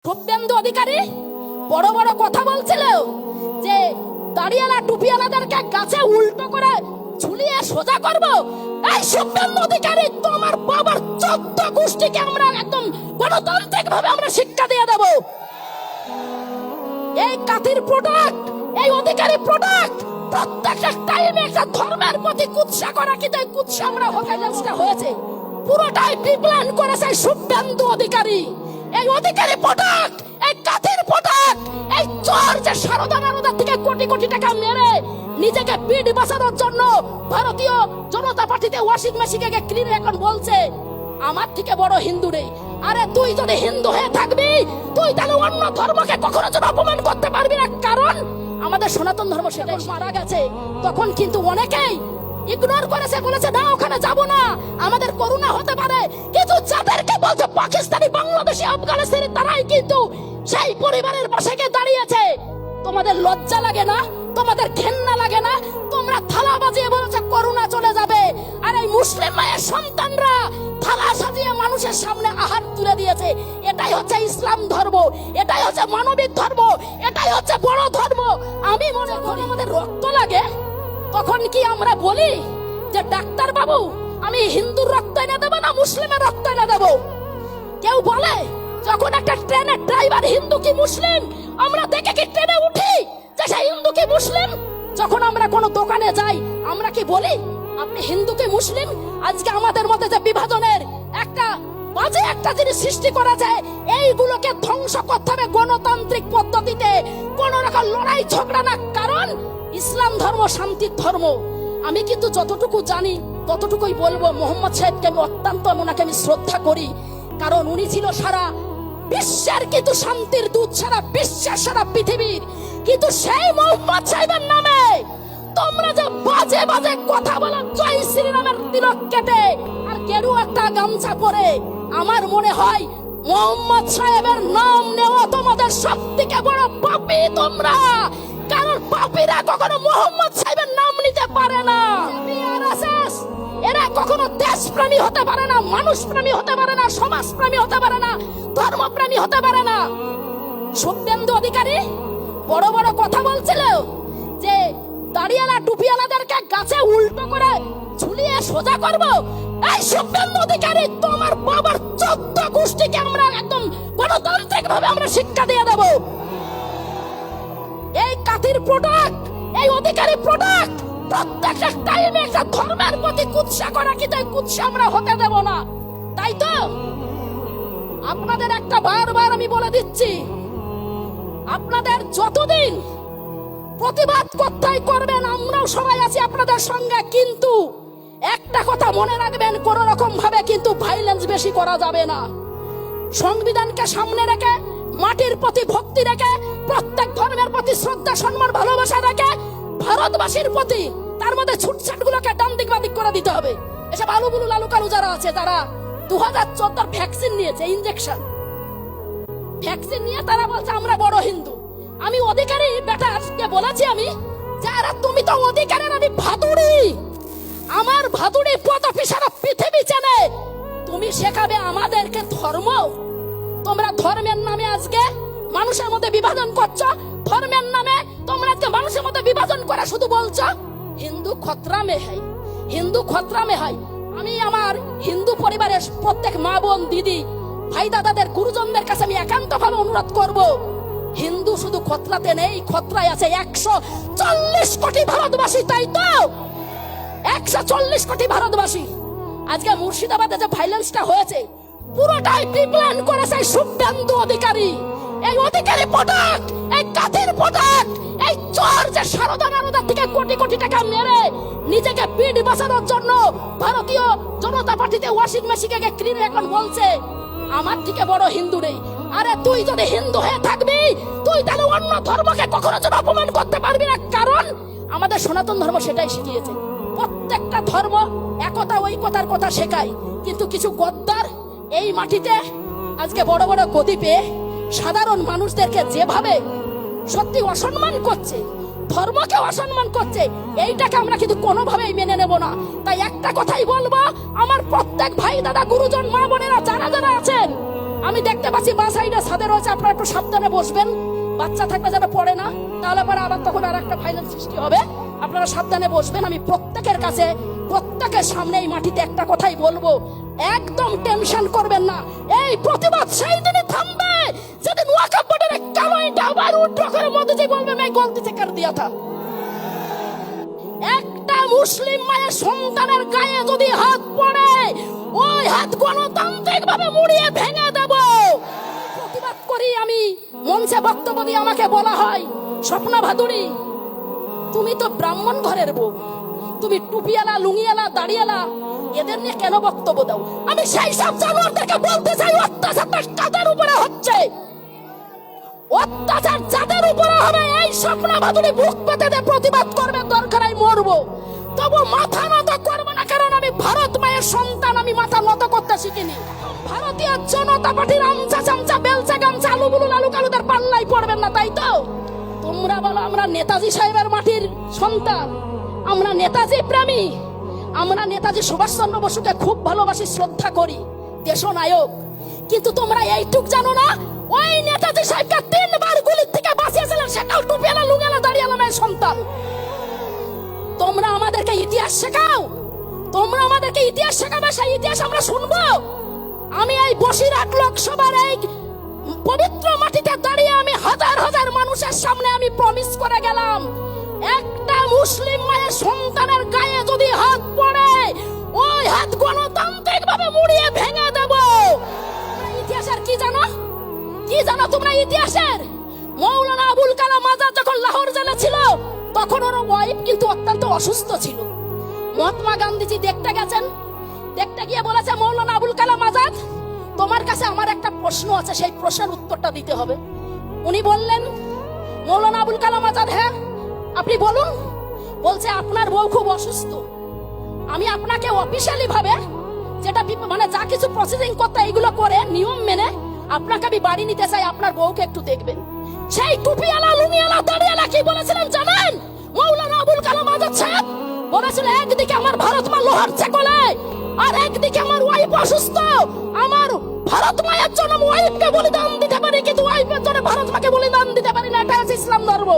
শুভেন্দু অধিকারী বড় বড় কথা বলছিল যে দাড়িয়ালা টুপিয়ালাদেরকে গাছে উল্টো করে ঝুলিয়ে সোজা করব। এই শুভেন্দু অধিকারী, তোমার বাবার 14 গোষ্ঠীকে আমরা একদম গণতান্ত্রিক ভাবে আমরা শিক্ষা দিয়ে দেব। এই কাতির প্রোডাক্ট, এই অধিকারী প্রোডাক্ট প্রত্যেকটা টাইমে একটা ধর্মের প্রতি কুৎসা করা, কিন্তু এই কুৎসা আমরা হকাইলেন্সটা হয়েছে পুরোটাই প্রিপ্ল্যান করেছে শুভেন্দু অধিকারী। এই অধিকারী প্রোডাক্ট, এই কাতির প্রোডাক্ট, এই চোর যে সারদা নারদার থেকে কোটি কোটি টাকা মেরে নিজেকে পিঠ বাঁচানোর জন্য ভারতীয় জনতা পার্টিতে ওয়াশিং মেশিনকে ক্লিন এখন বলছে আমার থেকে বড় হিন্দু নেই। আরে তুই যদি হিন্দু হয়ে থাকবি, তুই তাহলে অন্য ধর্মকে কখনো যেন অপমান করতে পারবি না, কারণ আমাদের সনাতন ধর্ম সেটাই মারা গেছে। তখন কিন্তু অনেকেই ইগনোর করেছে, বলেছে না ওখানে যাব না, আমাদের করুণা হতে পারে। কিন্তু যাদেরকে বলছে পাকিস্তানি, বাংলাদেশি, আফগানিস্তানি, তারাই কিন্তু সেই পরিবারের পাশে গিয়ে দাঁড়িয়েছে। তোমাদের লজ্জা লাগে না? তোমাদের ঘেন্না লাগে না? তোমরা থালা বাজিয়ে বলেছে করুণা চলে যাবে, আর এই মুসলিম মায়ের সন্তানরা থালা সাজিয়ে মানুষের সামনে আহার তুলে দিয়েছে। এটাই হচ্ছে ইসলাম ধর্ম, এটাই হচ্ছে মানবিক ধর্ম, এটাই হচ্ছে বড় ধর্ম। আমি মনে করি আমাদের রক্ত লাগে তখন কি আমরা বলি যে ডাক্তার বাবু আমি হিন্দুর রক্ত এনে দেবো না মুসলিমের রক্ত এনে দেবো? কেউ বলে যখন একটা ট্রেনের ড্রাইভার হিন্দু কি মুসলিম, আমরা দেখে কি ট্রেনে উঠি যে সে হিন্দু কি মুসলিম? যখন আমরা কোনো দোকানে যাই আমরা কি বলি আপনি হিন্দু কি মুসলিম? আজকে আমাদের মধ্যে যে বিভাজনের একটা বাজে একটা জিনিস সৃষ্টি করা যায়, এইগুলোকে ধ্বংস করতে হবে গণতান্ত্রিক পদ্ধতিতে, কোন রকম লড়াই ঝগড়া না, কারণ ইসলাম ধর্ম শান্তির ধর্ম। আমি কিন্তু যতটুকু জানি ততটুকুই বলবো। মোহাম্মদ সাহেবকে আমি অত্যন্ত ওনাকে আমি শ্রদ্ধা করি, কারণ উনি ছিল সারা বিশ্বের কিন্তু শান্তির দূত, সারা বিশ্বের, সারা পৃথিবীর। কিন্তু সেই মোহাম্মদ সাহেবের নামে তোমরা যে বাজে বাজে কথা বলো, জয় শ্রীরামের তিলক কেটে আর গেরুয়া একটা গামছা পরে, আমার মনে হয় মোহাম্মদ সাহেবের নাম নেওয়া তোমাদের সবথেকে বড় পাপী তোমরা, কারণ পাপীরা কখনো মোহাম্মদ সাহেবের নাম নিতে পারে না। এরা কখনো দেশপ্রেমী হতে পারে না, মানুষপ্রেমী হতে পারে না, সমাজপ্রেমী হতে পারে না, ধর্মপ্রেমী হতে পারে না। শুভেন্দু অধিকারী বড় বড় কথা বলছিল যে দাড়িয়ালা টুপিয়ালাদেরকে গাছে উল্টো করে ঝুলিয়ে সোজা করব। এই শুভেন্দু অধিকারী, তোমার বাবার 14 গোষ্ঠীকে আমরা একদম গণতান্ত্রিক ভাবে আমরা শিক্ষা দিয়ে দেব। এই কাতির প্রোডাক্ট, এই অধিকারী প্রোডাক্ট প্রত্যেকটা টাইমে একটা ধর্মের প্রতি কুৎসা করা, কিন্তু এই কুৎসা আমরা হতে দেব না। তাই তো আপনাদের একটা বারবার আমি বলে দিচ্ছি, আপনাদের যতদিন প্রতিবাদ করতেই করবেন, আমরাও সবাই আছি আপনাদের সঙ্গে, কিন্তু একটা কথা মনে রাখবেন, কোন রকম ভাবে কিন্তু ভাইলেন্স বেশি করা যাবে না। সংবিধানকে সামনে রেখে, মাটির প্রতি ভক্তি রেখে, প্রত্যেক ধর্মের প্রতি শ্রদ্ধা, সম্মান, ভালোবাসা রেখে, ভারতবাসীর প্রতি তার মধ্যে ছুটছাট গুলোকে ডান দিক বাদিক করে দিতে হবে। এসব আলুবুলু লালু কালু যারা আছে, তারা 2014 ভ্যাকসিন নিয়েছে, ভ্যাকসিন নিয়ে তারা বলছে আমরা বড় হিন্দু। আমি অধিকারী বেটাকে বলেছি আমি, যারা তুমি তো অধিকারের, আমি ভাদুড়ি, আমার ভাদুড়ি পদপি সারা পৃথিবী চেনে। তুমি শেখাবে আমাদেরকে ধর্ম? তোমরা ধর্মের নামে আজকে মানুষের মধ্যে বিভাজন করছো, ধর্মের নামে তোমরা আজকে মানুষের মধ্যে বিভাজন করে শুধু বলছো হিন্দু খতরা মে হয়, হিন্দু খতরা মে হয়। আমি আমার হিন্দু পরিবারের প্রত্যেক মা বোন, দিদি, ভাই, দাদাদের, গুরুজনদের কাছে আমি একান্ত ভাবে অনুরোধ করব, হিন্দু শুধু খতরাতে নেই, খতরায় আছে 140 কোটি ভারতবাসী। তাই তো 140 কোটি ভারতবাসী। আজকে মুর্শিদাবাদে যে ভাইলেন্সটা হয়েছে পুরোটাই প্রিপ্ল্যান করেছে শুভেন্দু অধিকারী। এই অধিকারী প্রোডাক্ট, এই কাতির প্রোডাক্ট, এই চোর যে সারদা নারদার থেকে কোটি কোটি টাকা মেরে নিজেকে পিঠ বাঁচানোর জন্য ভারতীয় জনতা পার্টিতে ওয়াশিং মেশিনকে ক্লিন এখন বলছে আমার থেকে বড় হিন্দু নেই। আরে তুই যদি হিন্দু হয়ে থাকবি, তুই তাহলে অন্য ধর্মকে কখনো যেন অপমান করতে পারবি না, কারণ আমাদের সনাতন ধর্ম সেটাই শিখিয়েছে। প্রত্যেকটা ধর্ম একতা ঐকতার কথা শেখায়, কিন্তু কিছু গদ্দার এই মাটিতে আজকে বড় বড় গদি পেয়ে সাধারণ মানুষদেরকে যেভাবে সত্যি অসম্মান করছে, ধর্মকে অসম্মান করছে, এইটাকে আমরা কিন্তু কোনোভাবেই মেনে নেব না। তাই একটা কথাই বলবো, আমার প্রত্যেক ভাই, দাদা, গুরুজন, মা বোনেরা যারা যারা আছেন, আমি দেখতে পাচ্ছি বা সাইডে ছাদে রয়েছে, আপনারা একটু সাবধানে বসবেন, বাচ্চা থাকবে যাতে পড়ে না, তাহলে পরে আবার তখন আর একটা ভাইলেন্স সৃষ্টি হবে। আপনারা সাবধানে বসবেন। আমি প্রত্যেকের কাছে, প্রত্যেকের সামনে এই মাটিতে একটা কথাই বলবো, একদম টেনশন করবেন না। এই প্রতিবাদ সেই দিনই থামবে যেদিন ওয়াকফ বোর্ডের কালো ইটা আবার উঠে করে মোদিজি বলবে मैं गलती से कर दिया था। একটা মুসলিম মায়ের সন্তানের গায়ে যদি হাত পড়ে, ওই হাত গণতান্ত্রিক ভাবে মুড়িয়ে ভেঙে দেব। প্রতিবাদ করি আমি, মঞ্চে বক্তব্য দিয়ে আমাকে বলা হয়, স্বপ্না ভাদুরী তুমি তো ব্রাহ্মণ ঘরের বউ, তুমি টুপিওয়ালা, লুঙ্গিওয়ালা, দাড়িওয়ালা, এদের নিয়ে কেন বক্তব্য দাও? আমি সেই সব জানোয়ারদেরকে বলতে চাই, অত্যাচারটা কাদের উপরে হচ্ছে? অত্যাচার যাদের উপরে হবে, এই স্বপ্না ভাদুরী বুক পেতে দিয়ে প্রতিবাদ করবে, দরকার হয় মরবো, তবু মাথা নত করবো না। কারণ আমি ভারত মায়ের সন্তান, আমি মাথা নত করতে শিখিনি। ভারতীয় জনতা পার্টির আমচা চামচা, বেলচা গামচা, আলু বুলু লালু কালুদের পাল্লাই পড়বেন না, তাই তো? তোমরা বলো আমরা নেতাজি সাহেবের মাটির সন্তান, আমরা নেতাজি প্রেমী, আমরা নেতাজি সুভাষচন্দ্র বসুকে খুব ভালোবাসি, শ্রদ্ধা করি, দেশনায়ক। কিন্তু তোমরা এইটুক জানো না, ওই নেতাজি সাহেবকে 3 বার গুলির থেকে বাঁচিয়েছিলেন, সেটাও টুপিওয়ালা, লুঙ্গিওয়ালা, দাড়িওয়ালা মেয়ের সন্তান। তোমরা আমাদেরকে ইতিহাস শেখাও, তোমরা আমাদেরকে ইতিহাস শেখাবে, সেই ইতিহাস আমরা শুনবো। আমি এই বসিরহাট লোকসভার এই পবিত্র মাটিতে দাঁড়িয়ে আমি হাজার হাজার মানুষের সামনে আমি প্রমিস করে গেলাম, একটা মুসলিম মায়ের সন্তানের গায়ে যদি হাত পড়ে, ওই হাত গণতান্ত্রিক ভাবে মুড়িয়ে ভেঙে দেব। ইতিহাসের কি জানো? কি জানো তোমরা ইতিহাসের? মৌলানা আবুল কালাম আজাদ যখন লাহোর জেলে ছিল, তখন ওর ওয়াইফ কিন্তু অত্যন্ত অসুস্থ ছিল। মহাত্মা গান্ধীজি দেখতে গেছেন, দেখতে গিয়ে বলেছে, মৌলানা আবুল কালাম আজাদ তোমার কাছে আমার একটা প্রশ্ন আছে, সেই প্রশ্নের উত্তরটা দিতে হবে। উনি বললেন, মৌলানা আবুল কালাম আজাদ, হ্যাঁ আপনি বলুন। বলছে, আপনার বউ খুব অসুস্থ, আমি আপনাকে অফিসিয়ালি ভাবে যেটা মানে যা কিছু প্রসেসিং করতে এইগুলো করে নিয়ম মেনে আপনাকে আমি বাড়ি নিতে চাই, আপনার বউকে একটু দেখবেন। সেই টুপিওয়ালা, লুঙ্গিওয়ালা, দাড়িওয়ালা কি বলেছিলেন জানেন? মৌলানা আবুল কালাম আজাদ সাহেব বলেছিল, একদিকে আমার ভারত মা লোহার চেকলে, আর একদিকে আমার ওয়াইফ অসুস্থ, আমার ভারত মায়ের জন্য ওয়াইফকে বলিদান দিতে পারি, কিন্তু ওয়াইফের জন্য ভারত মাকে বলিদান দিতে পারি না। এটা ইসলাম ধর্ম।